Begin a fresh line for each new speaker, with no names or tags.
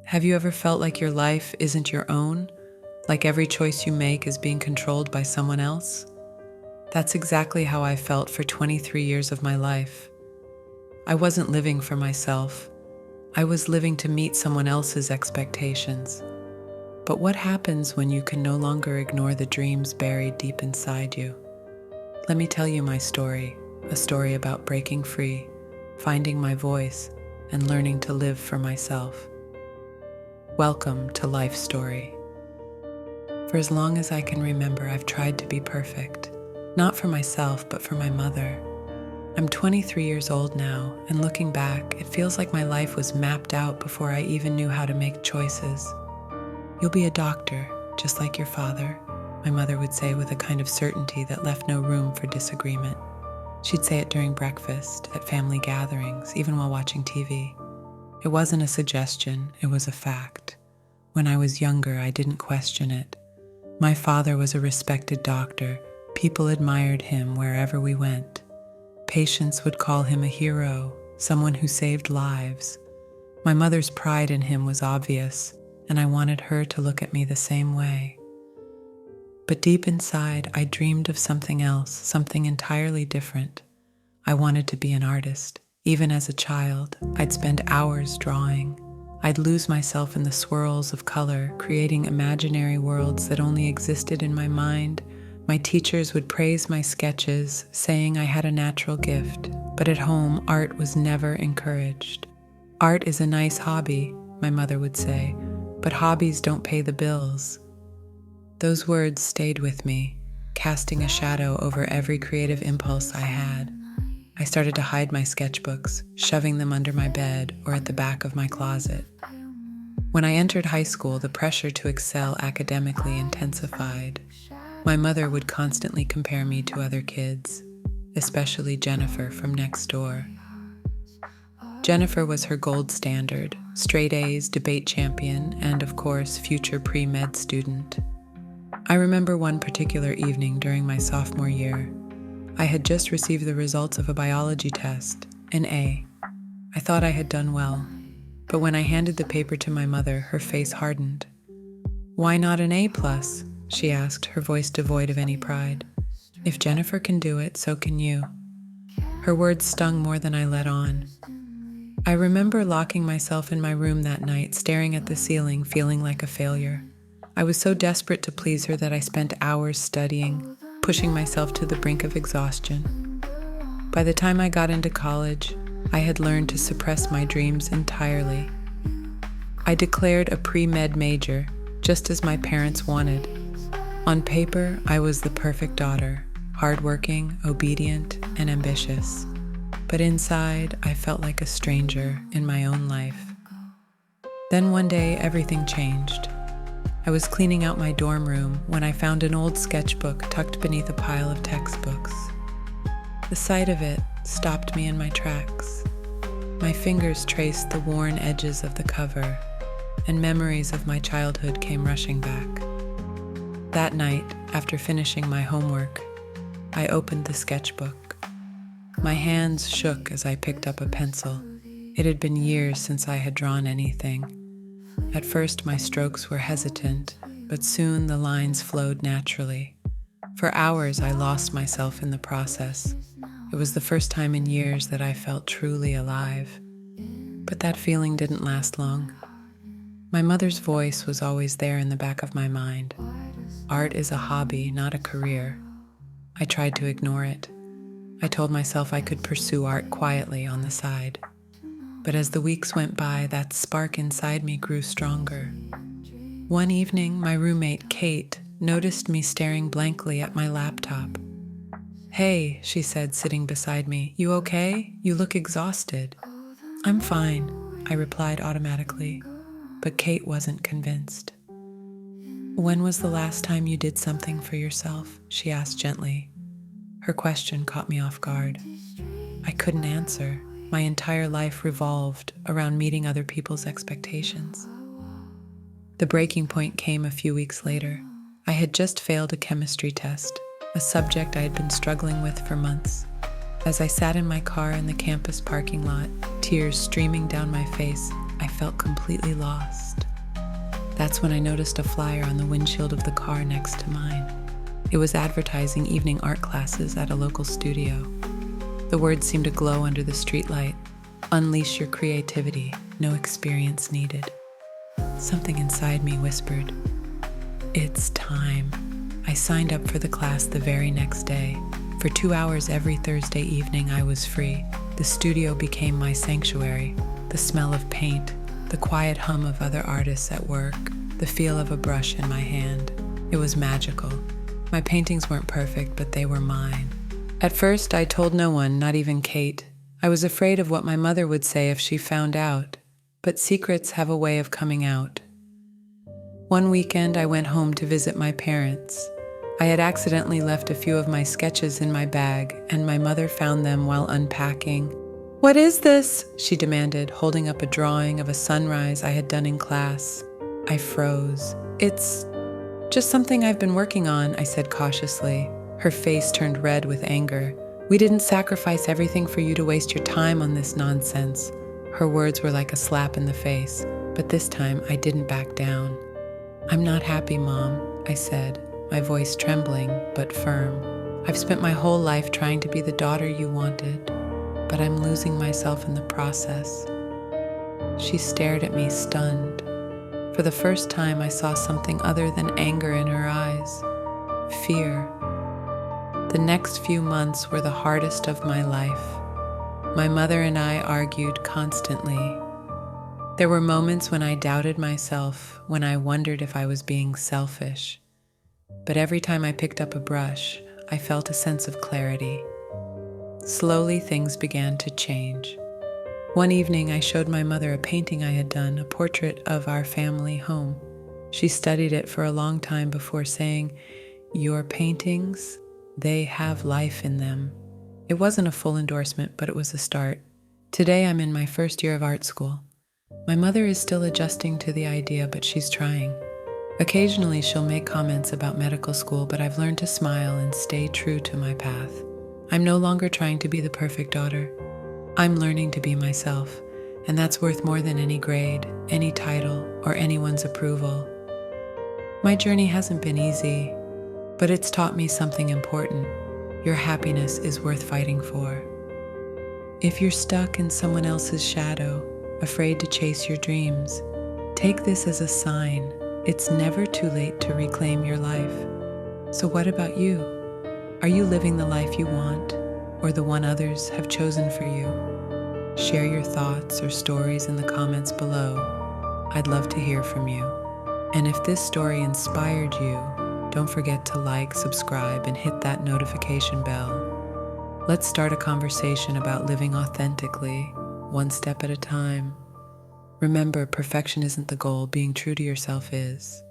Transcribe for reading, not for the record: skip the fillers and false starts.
Have you ever felt like your life isn't your own? Like every choice you make is being controlled by someone else? That's exactly how I felt for 23 years of my life. I wasn't living for myself. I was living to meet someone else's expectations. But what happens when you can no longer ignore the dreams buried deep inside you? Let me tell you my story, a story about breaking free, finding my voice, and learning to live for myself. Welcome to Life Story. For as long as I can remember, I've tried to be perfect, not for myself, but for my mother. I'm 23 years old now, and looking back, it feels like my life was mapped out before I even knew how to make choices. You'll be a doctor, just like your father, my mother would say with a kind of certainty that left no room for disagreement. She'd say it during breakfast, at family gatherings, even while watching TV. It wasn't a suggestion, it was a fact. When I was younger, I didn't question it. My father was a respected doctor. People admired him wherever we went. Patients would call him a hero, someone who saved lives. My mother's pride in him was obvious, and I wanted her to look at me the same way. But deep inside, I dreamed of something else, something entirely different. I wanted to be an artist. Even as a child, I'd spend hours drawing. I'd lose myself in the swirls of color, creating imaginary worlds that only existed in my mind. My teachers would praise my sketches, saying I had a natural gift. But at home, art was never encouraged. Art is a nice hobby, my mother would say, but hobbies don't pay the bills. Those words stayed with me, casting a shadow over every creative impulse I had. I started to hide my sketchbooks, shoving them under my bed or at the back of my closet. When I entered high school, the pressure to excel academically intensified. My mother would constantly compare me to other kids, especially Jennifer from next door. Jennifer was her gold standard, straight A's, debate champion, and of course, future pre-med student. I remember one particular evening during my sophomore year. I had just received the results of a biology test, an A. I thought I had done well, but when I handed the paper to my mother, her face hardened. "Why not an A+?" she asked, her voice devoid of any pride. "If Jennifer can do it, so can you." Her words stung more than I let on. I remember locking myself in my room that night, staring at the ceiling, feeling like a failure. I was so desperate to please her that I spent hours studying, pushing myself to the brink of exhaustion. By the time I got into college, I had learned to suppress my dreams entirely. I declared a pre-med major, just as my parents wanted. On paper, I was the perfect daughter, hardworking, obedient, and ambitious. But inside, I felt like a stranger in my own life. Then one day, everything changed. I was cleaning out my dorm room when I found an old sketchbook tucked beneath a pile of textbooks. The sight of it stopped me in my tracks. My fingers traced the worn edges of the cover, and memories of my childhood came rushing back. That night, after finishing my homework, I opened the sketchbook. My hands shook as I picked up a pencil. It had been years since I had drawn anything. At first, my strokes were hesitant, but soon the lines flowed naturally. For hours, I lost myself in the process. It was the first time in years that I felt truly alive. But that feeling didn't last long. My mother's voice was always there in the back of my mind. Art is a hobby, not a career. I tried to ignore it. I told myself I could pursue art quietly on the side. But as the weeks went by, that spark inside me grew stronger. One evening, my roommate, Kate, noticed me staring blankly at my laptop. "Hey," she said, sitting beside me, "you okay? You look exhausted." "I'm fine," I replied automatically, but Kate wasn't convinced. "When was the last time you did something for yourself?" she asked gently. Her question caught me off guard. I couldn't answer. My entire life revolved around meeting other people's expectations. The breaking point came a few weeks later. I had just failed a chemistry test, a subject I had been struggling with for months. As I sat in my car in the campus parking lot, tears streaming down my face, I felt completely lost. That's when I noticed a flyer on the windshield of the car next to mine. It was advertising evening art classes at a local studio. The words seemed to glow under the streetlight. Unleash your creativity, no experience needed. Something inside me whispered, "It's time." I signed up for the class the very next day. For 2 hours every Thursday evening, I was free. The studio became my sanctuary. The smell of paint, the quiet hum of other artists at work, the feel of a brush in my hand. It was magical. My paintings weren't perfect, but they were mine. At first, I told no one, not even Kate. I was afraid of what my mother would say if she found out, but secrets have a way of coming out. One weekend, I went home to visit my parents. I had accidentally left a few of my sketches in my bag, and my mother found them while unpacking. "What is this?" she demanded, holding up a drawing of a sunrise I had done in class. I froze. "It's just something I've been working on," I said cautiously. Her face turned red with anger. "We didn't sacrifice everything for you to waste your time on this nonsense." Her words were like a slap in the face, but this time I didn't back down. "I'm not happy, Mom," I said, my voice trembling but firm. "I've spent my whole life trying to be the daughter you wanted, but I'm losing myself in the process." She stared at me, stunned. For the first time, I saw something other than anger in her eyes. Fear. The next few months were the hardest of my life. My mother and I argued constantly. There were moments when I doubted myself, when I wondered if I was being selfish. But every time I picked up a brush, I felt a sense of clarity. Slowly, things began to change. One evening, I showed my mother a painting I had done, a portrait of our family home. She studied it for a long time before saying, "Your paintings, they have life in them." It wasn't a full endorsement, but it was a start. Today, I'm in my first year of art school. My mother is still adjusting to the idea, but she's trying. Occasionally, she'll make comments about medical school, but I've learned to smile and stay true to my path. I'm no longer trying to be the perfect daughter. I'm learning to be myself, and that's worth more than any grade, any title, or anyone's approval. My journey hasn't been easy, but it's taught me something important. Your happiness is worth fighting for. If you're stuck in someone else's shadow, afraid to chase your dreams, take this as a sign. It's never too late to reclaim your life. So what about you? Are you living the life you want, or the one others have chosen for you? Share your thoughts or stories in the comments below. I'd love to hear from you. And if this story inspired you, don't forget to like, subscribe, and hit that notification bell. Let's start a conversation about living authentically, one step at a time. Remember, perfection isn't the goal, being true to yourself is.